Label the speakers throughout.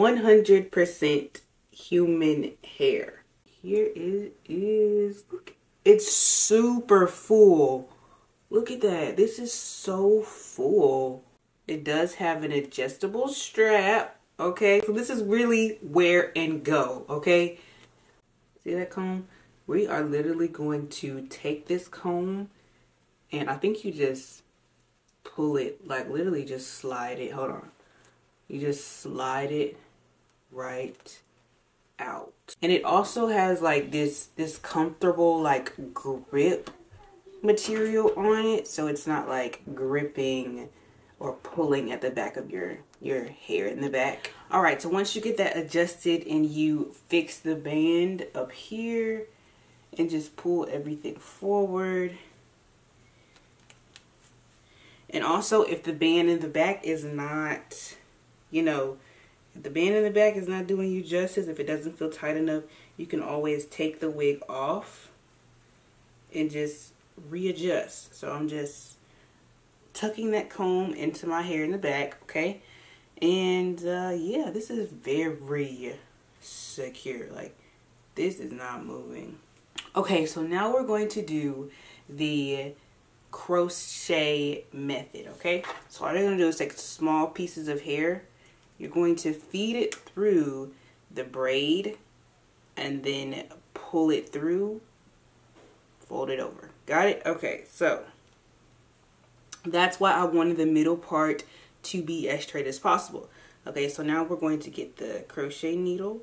Speaker 1: 100% human hair. Here it is. Look, it's super full. Look at that. This is so full. It does have an adjustable strap. Okay, so this is really wear and go. Okay, see that comb? We are literally going to take this comb, and I think you just pull it, like literally just slide it. Hold on. You just slide it right out. And it also has like this comfortable like grip material on it, so it's not like gripping or pulling at the back of your hair in the back. All right, so once you get that adjusted and you fix the band up here and just pull everything forward. And also, if the band in the back is not, you know, if the band in the back is not doing you justice, if it doesn't feel tight enough, you can always take the wig off and just readjust. So I'm just tucking that comb into my hair in the back, okay? And yeah, this is very secure. Like, this is not moving. Okay, so now we're going to do the crochet method, okay? So all you're going to do is take small pieces of hair. You're going to feed it through the braid and then pull it through, fold it over. Got it? Okay, so that's why I wanted the middle part to be as straight as possible. Okay, so now we're going to get the crochet needle.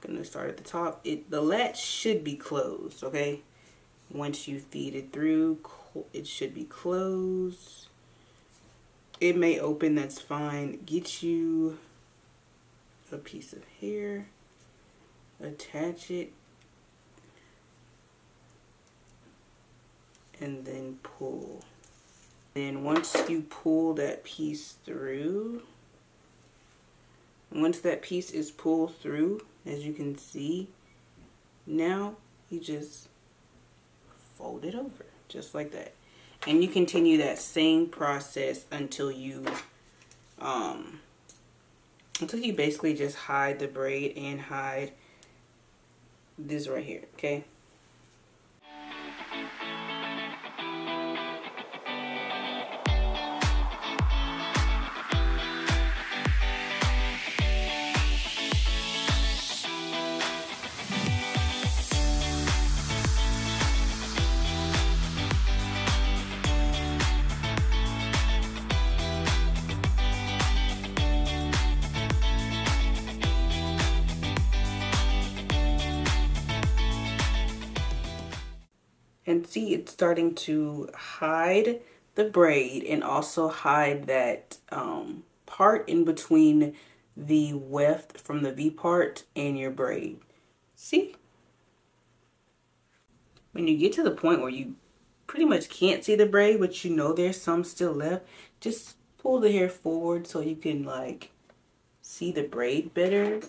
Speaker 1: I'm going to start at the top. The latch should be closed, okay? Once you feed it through, it should be closed. It may open, that's fine. Get you a piece of hair, attach it, and then pull. Then once you pull that piece through, once that piece is pulled through, as you can see, now you just fold it over, just like that. And you continue that same process until you basically just hide the braid and hide this right here, okay? And see, it's starting to hide the braid and also hide that part in between the weft from the V part and your braid. See? When you get to the point where you pretty much can't see the braid, but you know there's some still left, just pull the hair forward so you can like see the braid better.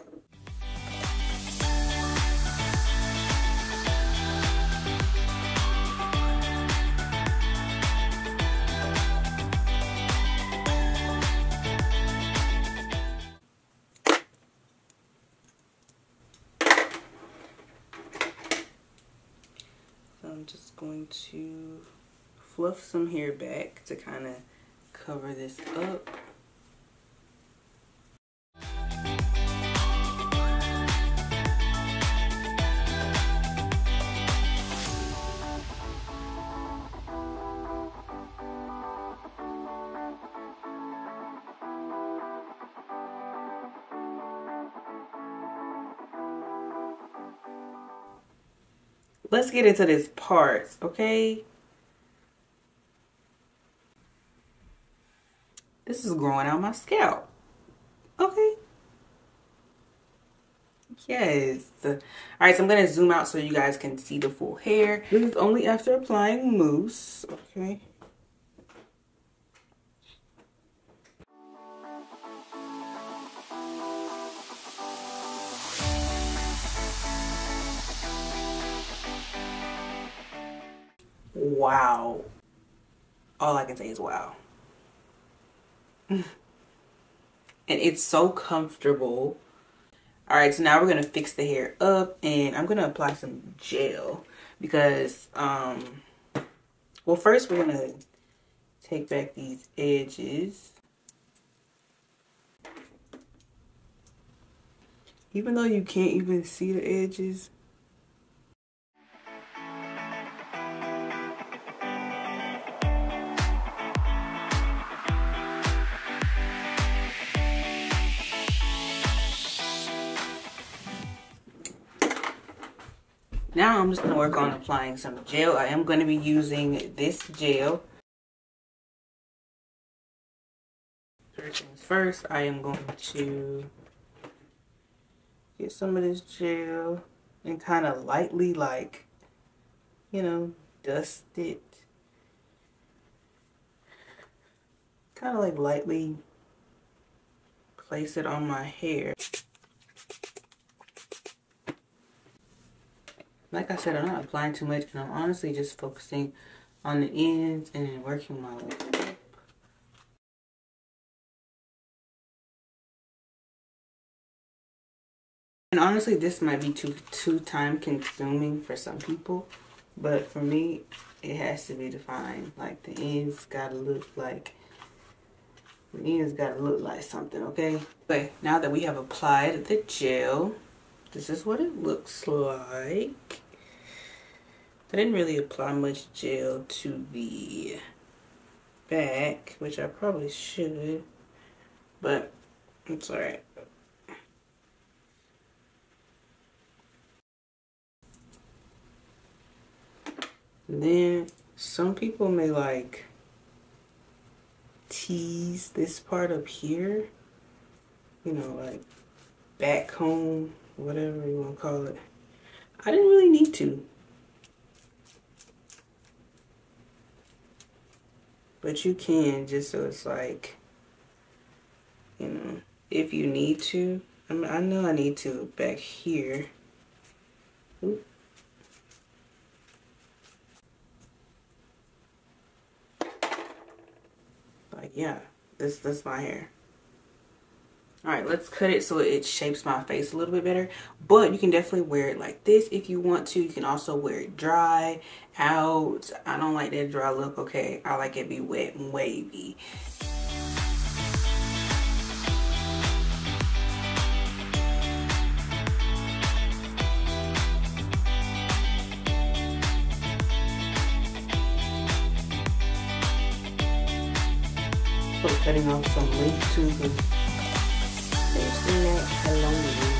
Speaker 1: I'm just going to fluff some hair back to kind of cover this up. Let's get into this parts, okay? This is growing out my scalp, okay? Yes. All right, so I'm gonna zoom out so you guys can see the full hair. This is only after applying mousse, okay? Wow. All I can say is wow. and it's so comfortable. All right, so now we're gonna fix the hair up, and I'm gonna apply some gel because well, first we're gonna take back these edges. Even though you can't even see the edges. Now I'm just going to work on applying some gel. I am going to be using this gel. First things first, I am going to get some of this gel and kind of lightly, like, you know, dust it. Kind of like lightly place it on my hair. Like I said, I'm not applying too much, and I'm honestly just focusing on the ends and then working my way up. And honestly, this might be too time consuming for some people, but for me, it has to be defined. Like the ends gotta look like something, okay? But now that we have applied the gel, this is what it looks like. I didn't really apply much gel to the back, which I probably should, but it's alright. Then some people may like tease this part up here, you know, like back comb, whatever you want to call it. I didn't really need to, but you can, just so it's like, you know, if you need to. I know I need to back here. Oop. Like, yeah, that's my hair. Alright, let's cut it so it shapes my face a little bit better. But you can definitely wear it like this if you want to. You can also wear it dry, out. I don't like that dry look, okay? I like it be wet and wavy. So cutting off some length to the face and neck. How long it is.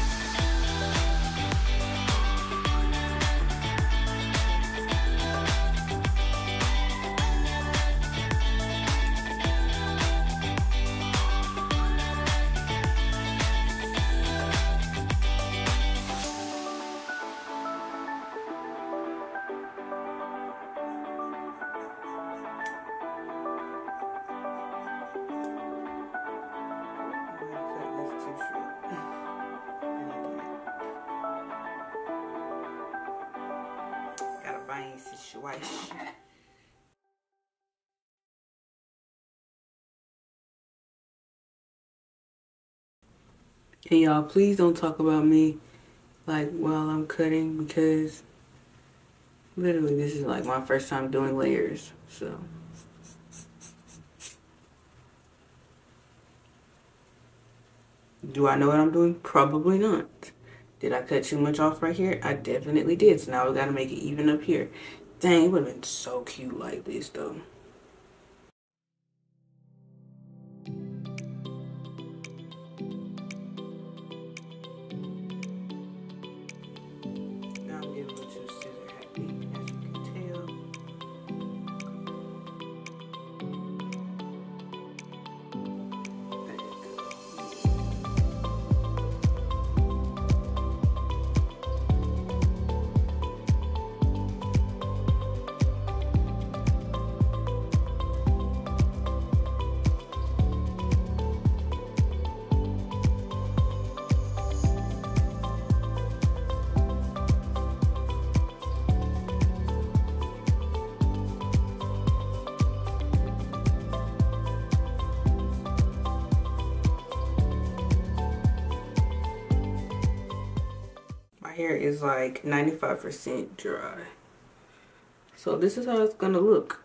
Speaker 1: Situation. Hey y'all, please don't talk about me like while I'm cutting, because literally this is like my first time doing layers, so. Do I know what I'm doing? Probably not. Did I cut too much off right here? I definitely did. So now we gotta make it even up here. Dang, it would have been so cute like this though. Now I'm getting a little too scissor happy, as you can tell. hair is like 95% dry. So this is how it's gonna look.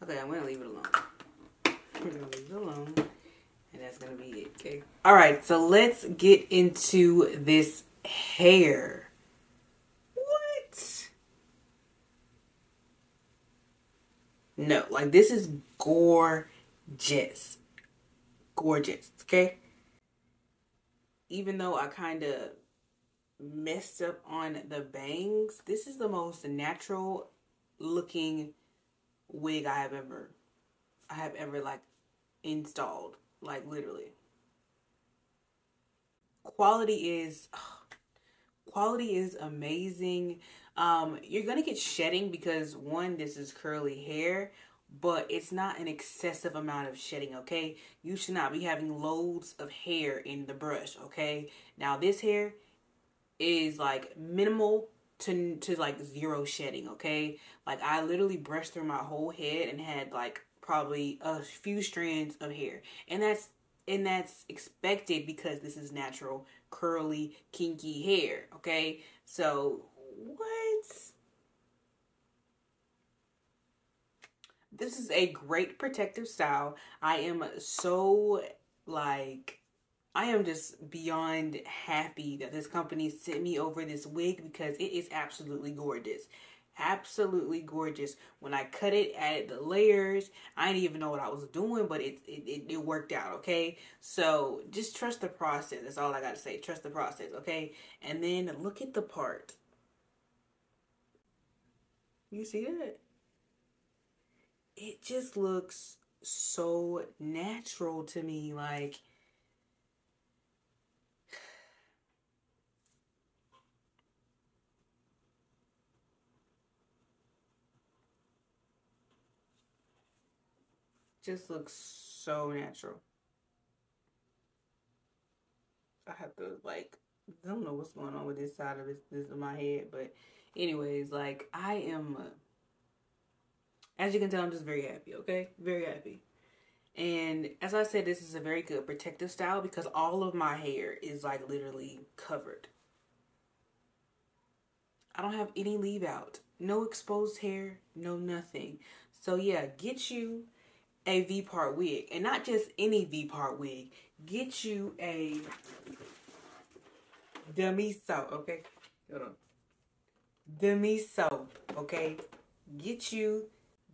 Speaker 1: Okay, I'm gonna leave it alone. We're gonna leave it alone. And that's gonna be it, okay? Alright, so let's get into this hair. What? No, like this is gorgeous. Gorgeous, okay? Even though I kind of messed up on the bangs, this is the most natural looking wig I have ever like installed, like literally. Quality is amazing. You're gonna get shedding because one, this is curly hair, but it's not an excessive amount of shedding, okay? You should not be having loads of hair in the brush, okay? Now this hair is like minimal to like zero shedding, okay? Like I literally brushed through my whole head and had like probably a few strands of hair. And that's expected because this is natural, curly, kinky hair, okay? So, what? This is a great protective style. I am so, like, I am just beyond happy that this company sent me over this wig because it is absolutely gorgeous. Absolutely gorgeous. When I cut it, added the layers, I didn't even know what I was doing, but it worked out, okay? So just trust the process. That's all I got to say. Trust the process, okay? And then look at the part. You see that? It just looks so natural to me, like just looks so natural. I have to like, I don't know what's going on with this side of this of my head, but anyways, like I am, as you can tell, I'm just very happy. Okay, very happy. And as I said, this is a very good protective style because all of my hair is like literally covered. I don't have any leave out, no exposed hair, no nothing. So yeah, get you a V-part wig, and not just any V-part wig. Get you a Domiso, okay? Hold on. Domiso, okay? Get you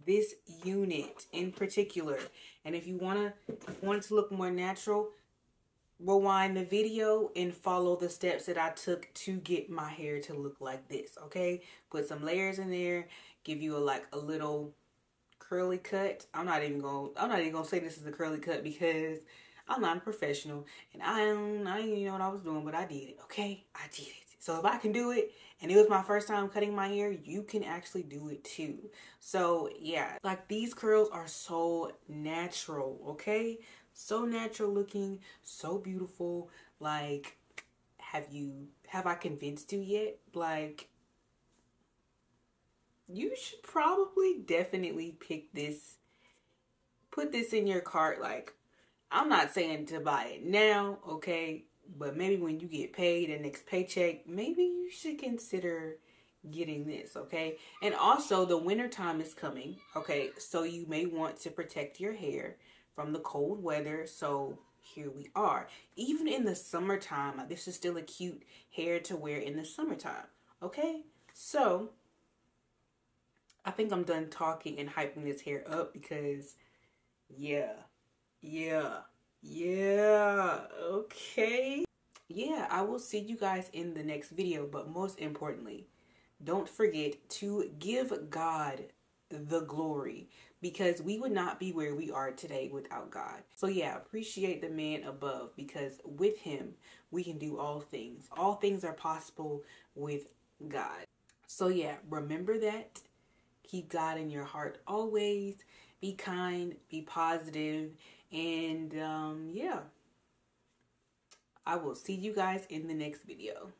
Speaker 1: this unit in particular. And if you want it to look more natural, rewind the video and follow the steps that I took to get my hair to look like this, okay? Put some layers in there, give you a little curly cut. I'm not even gonna say this is a curly cut because I'm not a professional and I didn't even know what I was doing, but I did it, okay? I did it. So if I can do it, and it was my first time cutting my hair, you can actually do it too. So yeah, like these curls are so natural, okay? So natural looking, so beautiful. Like, have I convinced you yet? Like, you should probably definitely pick this, put this in your cart. Like, I'm not saying to buy it now, okay? But maybe when you get paid the next paycheck, maybe you should consider getting this, okay? And also, the winter time is coming, okay? So you may want to protect your hair from the cold weather. So here we are. Even in the summertime, this is still a cute hair to wear in the summertime, okay? So I think I'm done talking and hyping this hair up because, yeah, okay. Yeah, I will see you guys in the next video, but most importantly, don't forget to give God the glory because we would not be where we are today without God. So yeah, appreciate the man above because with him, we can do all things. All things are possible with God. So yeah, remember that. Keep God in your heart always. Be kind, be positive, and yeah. I will see you guys in the next video.